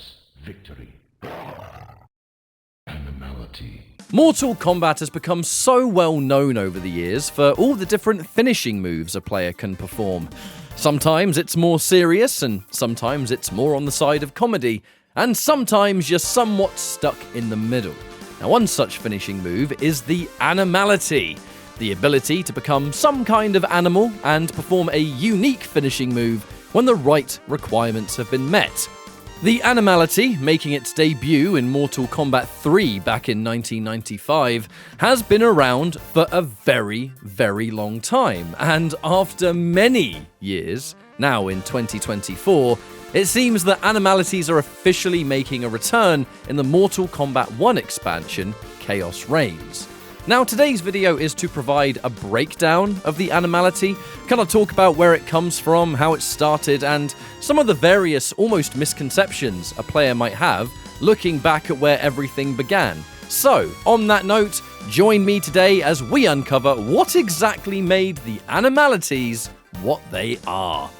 success, victory, animality. Mortal Kombat has become so well known over the years for all the different finishing moves a player can perform. Sometimes it's more serious, and sometimes it's more on the side of comedy, and sometimes you're somewhat stuck in the middle. Now, one such finishing move is the Animality, the ability to become some kind of animal and perform a unique finishing move when the right requirements have been met. The Animality, making its debut in Mortal Kombat 3 back in 1995, has been around for a very, very long time, and after many years, now in 2024, it seems that Animalities are officially making a return in the Mortal Kombat 1 expansion, Chaos Reigns. Now, today's video is to provide a breakdown of the Animality, kind of talk about where it comes from, how it started, and some of the various almost misconceptions a player might have looking back at where everything began. So, on that note, join me today as we uncover what exactly made the Animalities what they are.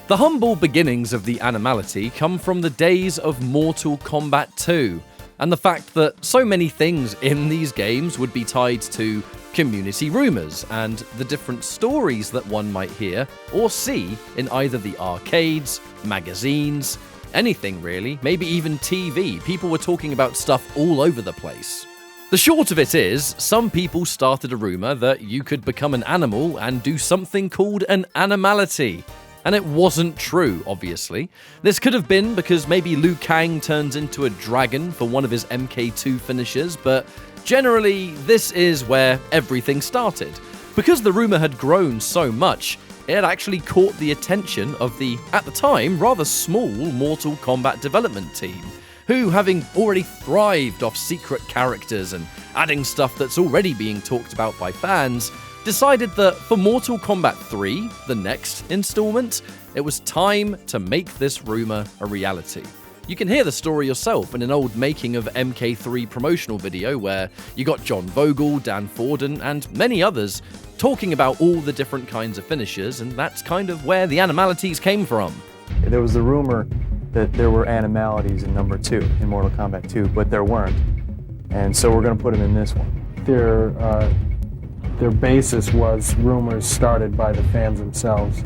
The humble beginnings of the Animality come from the days of Mortal Kombat 2. And the fact that so many things in these games would be tied to community rumours and the different stories that one might hear or see in either the arcades, magazines, anything really, maybe even TV. People were talking about stuff all over the place. The short of it is, some people started a rumour that you could become an animal and do something called an animality. And it wasn't true, obviously. This could have been because maybe Liu Kang turns into a dragon for one of his MK2 finishes, but generally, this is where everything started. Because the rumour had grown so much, it had actually caught the attention of the, at the time, rather small Mortal Kombat development team, who, having already thrived off secret characters and adding stuff that's already being talked about by fans, decided that for Mortal Kombat 3, the next installment, it was time to make this rumour a reality. You can hear the story yourself in an old making of MK3 promotional video where you got John Vogel, Dan Forden, and many others talking about all the different kinds of finishers, and that's kind of where the Animalities came from. There was the rumor that there were Animalities in number 2, in Mortal Kombat 2, but there weren't. And so we're going to put them in this one. Their basis was rumors started by the fans themselves,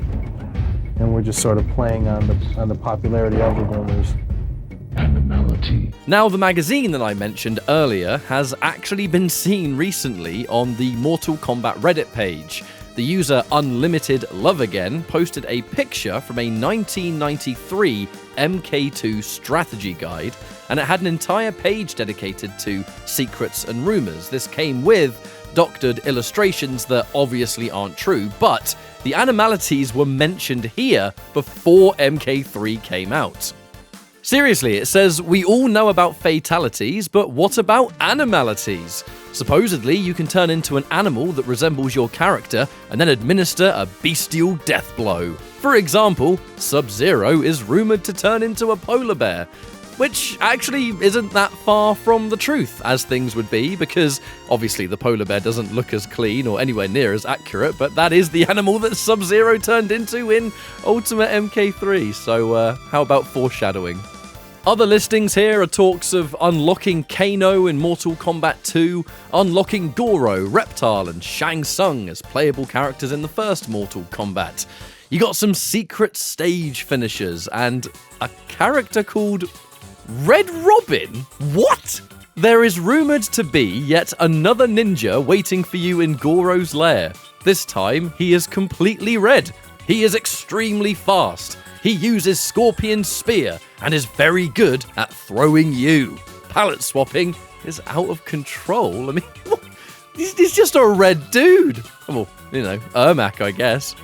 and we're just sort of playing on the popularity of the rumors. Animality. Now, the magazine that I mentioned earlier has actually been seen recently on the Mortal Kombat Reddit page. The user Unlimited Love Again posted a picture from a 1993 MK2 strategy guide, and it had an entire page dedicated to secrets and rumors. This came with doctored illustrations that obviously aren't true, but the Animalities were mentioned here before MK3 came out. Seriously, it says, we all know about fatalities, but what about animalities? Supposedly, you can turn into an animal that resembles your character and then administer a bestial death blow. For example, Sub-Zero is rumoured to turn into a polar bear, which actually isn't that far from the truth, as things would be, because obviously the polar bear doesn't look as clean or anywhere near as accurate, but that is the animal that Sub-Zero turned into in Ultimate MK3, so how about foreshadowing? Other listings here are talks of unlocking Kano in Mortal Kombat 2, unlocking Goro, Reptile, and Shang Tsung as playable characters in the first Mortal Kombat. You got some secret stage finishers, and a character called Red Robin? What? There is rumoured to be yet another ninja waiting for you in Goro's lair. This time, he is completely red. He is extremely fast. He uses Scorpion Spear and is very good at throwing you. Palette swapping is out of control. I mean, he's just a red dude. Well, Ermac, I guess.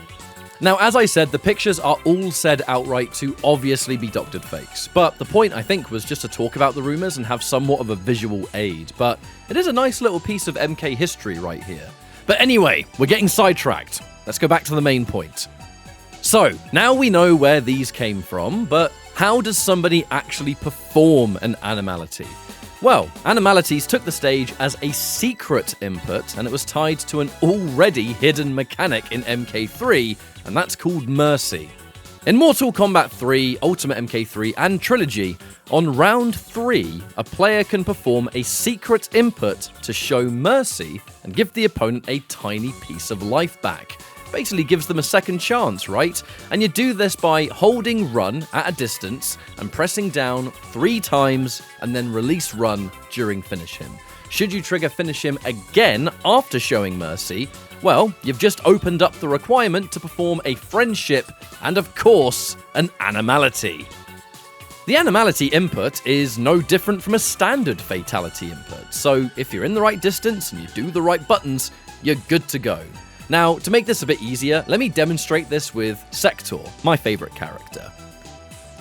Now, as I said, the pictures are all said outright to obviously be doctored fakes, but the point, I think, was just to talk about the rumours and have somewhat of a visual aid, but it is a nice little piece of MK history right here. But anyway, we're getting sidetracked. Let's go back to the main point. So, now we know where these came from, but how does somebody actually perform an animality? Well, Animalities took the stage as a secret input, and it was tied to an already hidden mechanic in MK3, and that's called Mercy. In Mortal Kombat 3, Ultimate MK3, and Trilogy, on round 3, a player can perform a secret input to show mercy and give the opponent a tiny piece of life back. Basically gives them a second chance, right? And you do this by holding run at a distance and pressing down 3 times and then release run during finish him. Should you trigger finish him again after showing mercy, well, you've just opened up the requirement to perform a friendship and, of course, an animality. The animality input is no different from a standard fatality input, so if you're in the right distance and you do the right buttons, you're good to go. Now, to make this a bit easier, let me demonstrate this with Sector, my favourite character.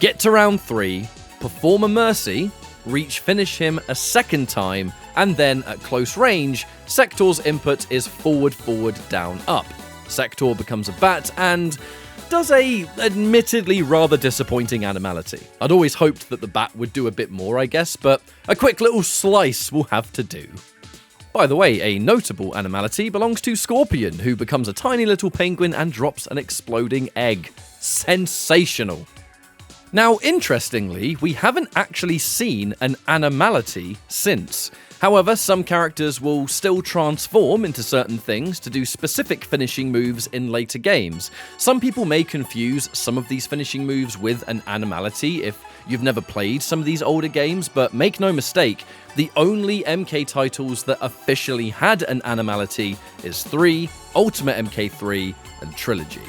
Get to round 3, perform a mercy, reach finish him a second time, and then at close range, Sector's input is forward, forward, down, up. Sector becomes a bat and does a admittedly rather disappointing animality. I'd always hoped that the bat would do a bit more, I guess, but a quick little slice will have to do. By the way, a notable animality belongs to Scorpion, who becomes a tiny little penguin and drops an exploding egg. Sensational. Now, interestingly, we haven't actually seen an animality since. However, some characters will still transform into certain things to do specific finishing moves in later games. Some people may confuse some of these finishing moves with an animality if you've never played some of these older games, but make no mistake, the only MK titles that officially had an animality is 3, Ultimate MK3, and Trilogy.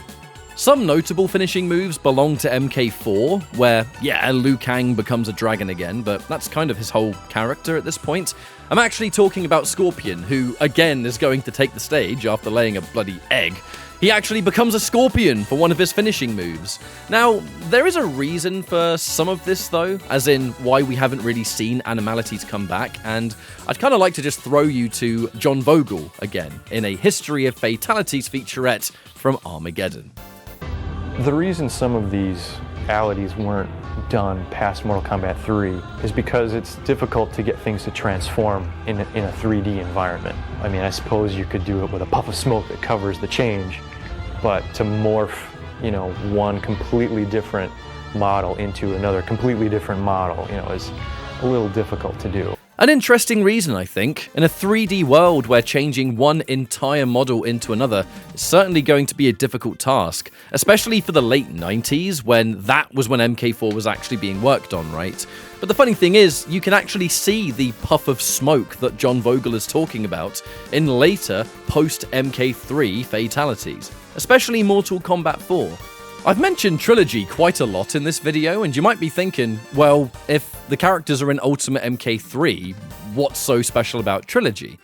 Some notable finishing moves belong to MK4, where, yeah, Liu Kang becomes a dragon again, but that's kind of his whole character at this point. I'm actually talking about Scorpion, who, again, is going to take the stage after laying a bloody egg. He actually becomes a scorpion for one of his finishing moves. Now, there is a reason for some of this, though, as in why we haven't really seen animalities come back, and I'd kind of like to just throw you to John Vogel again, in a History of Fatalities featurette from Armageddon. The reason some of these fatalities weren't done past Mortal Kombat 3 is because it's difficult to get things to transform in a 3D environment. I mean, I suppose you could do it with a puff of smoke that covers the change, but to morph, one completely different model into another completely different model, is a little difficult to do. An interesting reason, I think. In a 3D world where changing one entire model into another is certainly going to be a difficult task, especially for the late 90s when that was when MK4 was actually being worked on, right? But the funny thing is, you can actually see the puff of smoke that John Vogel is talking about in later post-MK3 fatalities, especially Mortal Kombat 4. I've mentioned Trilogy quite a lot in this video, and you might be thinking, well, if the characters are in Ultimate MK3, what's so special about Trilogy?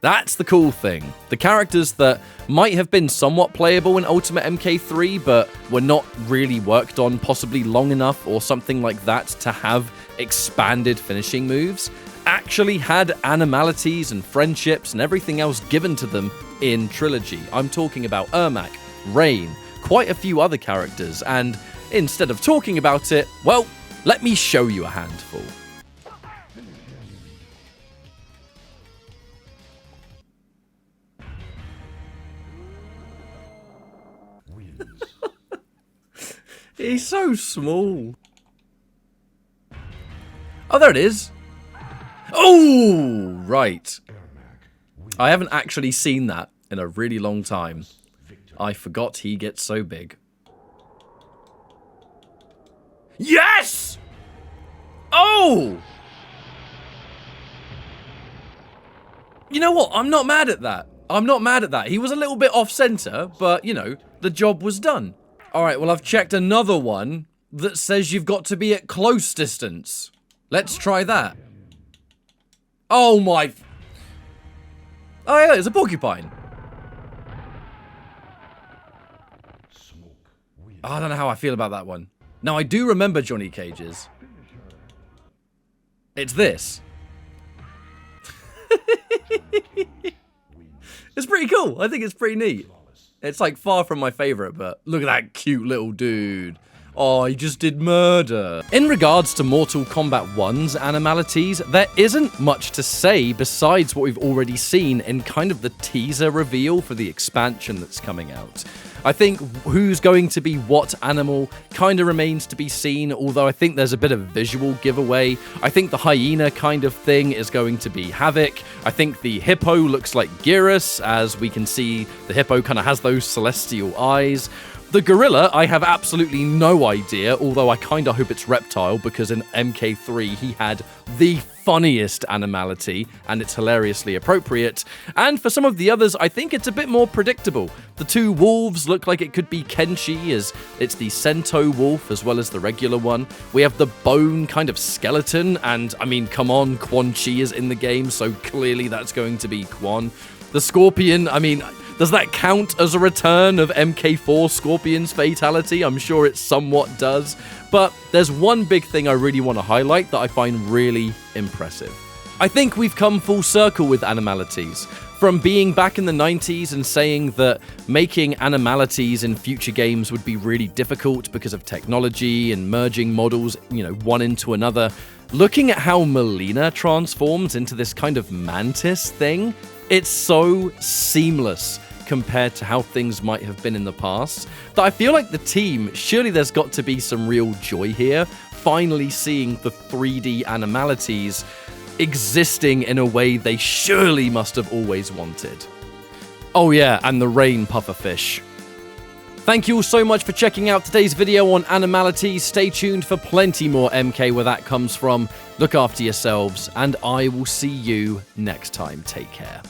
That's the cool thing. The characters that might have been somewhat playable in Ultimate MK3, but were not really worked on possibly long enough or something like that to have expanded finishing moves, actually had animalities and friendships and everything else given to them in Trilogy. I'm talking about Ermac, Rain, quite a few other characters, and instead of talking about it, well, let me show you a handful. He's so small. Oh, there it is. Oh, right. I haven't actually seen that in a really long time. I forgot he gets so big. Yes! Oh! You know what? I'm not mad at that. I'm not mad at that. He was a little bit off-center, but, the job was done. Alright, well, I've checked another one that says you've got to be at close distance. Let's try that. Oh, my... Oh, yeah, it's a porcupine. Oh, I don't know how I feel about that one. Now, I do remember Johnny Cage's. It's this. It's pretty cool. I think it's pretty neat. It's like far from my favorite, but look at that cute little dude. Oh, he just did murder. In regards to Mortal Kombat 1's animalities, there isn't much to say besides what we've already seen in kind of the teaser reveal for the expansion that's coming out. I think who's going to be what animal kind of remains to be seen, although I think there's a bit of visual giveaway. I think the hyena kind of thing is going to be Havoc. I think the hippo looks like Geras, as we can see the hippo kind of has those celestial eyes. The gorilla, I have absolutely no idea, although I kind of hope it's Reptile, because in MK3 he had the funniest animality, and it's hilariously appropriate. And for some of the others, I think it's a bit more predictable. The two wolves look like it could be Kenshi, as it's the Sento wolf as well as the regular one. We have the bone kind of skeleton, and I mean, come on, Quan Chi is in the game, so clearly that's going to be Quan. The scorpion, I mean, does that count as a return of MK4 Scorpion's fatality? I'm sure it somewhat does. But there's one big thing I really want to highlight that I find really impressive. I think we've come full circle with Animalities. From being back in the 90s and saying that making Animalities in future games would be really difficult because of technology and merging models, one into another, looking at how Melina transforms into this kind of mantis thing, it's so seamless compared to how things might have been in the past, that I feel like the team, surely there's got to be some real joy here, finally seeing the 3D Animalities existing in a way they surely must have always wanted. Oh yeah, and the rain pufferfish. Thank you all so much for checking out today's video on Animalities. Stay tuned for plenty more MK where that comes from. Look after yourselves, and I will see you next time. Take care.